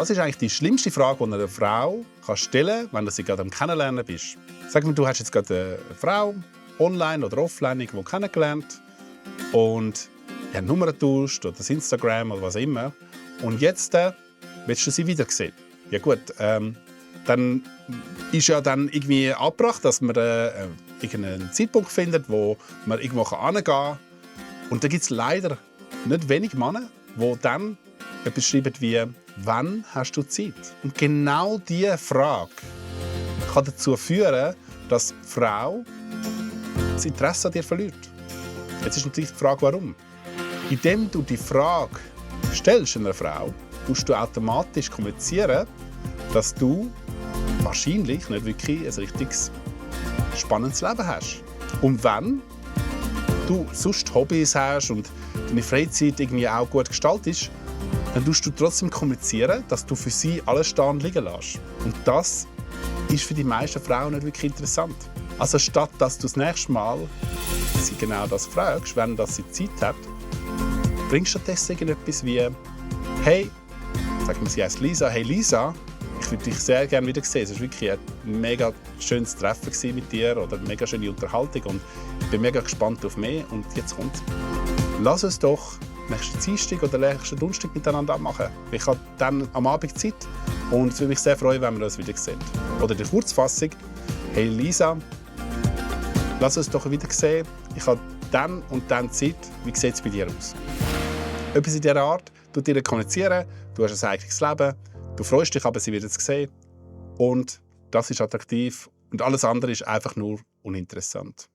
Was ist eigentlich die schlimmste Frage, die du einer Frau stellen kannst, wenn du sie gerade am Kennenlernen bist? Sag mal, du hast jetzt gerade eine Frau, online oder offline, irgendwo kennengelernt und ja, Nummern getauscht oder das Instagram oder was immer. Und jetzt willst du sie wiedersehen. Ja gut, dann ist ja dann irgendwie abgebracht, dass man irgendeinen Zeitpunkt findet, wo man irgendwo hingehen kann. Und da gibt es leider nicht wenig Männer, die dann etwas schreiben wie «Wann hast du Zeit?» Und genau diese Frage kann dazu führen, dass die Frau das Interesse an dir verliert. Jetzt ist natürlich die Frage, warum. Indem du die Frage stellst einer Frau, musst du automatisch kommunizieren, dass du wahrscheinlich nicht wirklich ein richtiges, spannendes Leben hast. Und wenn du sonst Hobbys hast und deine Freizeit irgendwie auch gut gestaltest, dann tust du trotzdem kommunizieren, dass du für sie alles stehen und liegen lässt. Und das ist für die meisten Frauen nicht wirklich interessant. Also statt dass du das nächste Mal sie genau das fragst, wenn sie Zeit hat, bringst du stattdessen etwas wie «Hey», sagen wir, sie heißt Lisa, «Hey Lisa, ich würde dich sehr gerne wieder sehen. Es war wirklich ein mega schönes Treffen mit dir oder eine mega schöne Unterhaltung und ich bin mega gespannt auf mehr. Und jetzt kommt, lass uns doch nächsten Dienstag oder nächsten Donnerstag miteinander machen. Ich habe dann am Abend Zeit und es würde mich sehr freuen, wenn wir uns wieder sehen. Oder die Kurzfassung, «Hey Lisa, lass uns doch wieder sehen. Ich habe dann und dann Zeit. Wie sieht es bei dir aus?» Etwas in dieser Art, du dir kommunizieren, du hast ein eigenes Leben, du freust dich aber, sie wieder zu sehen. Und das ist attraktiv und alles andere ist einfach nur uninteressant.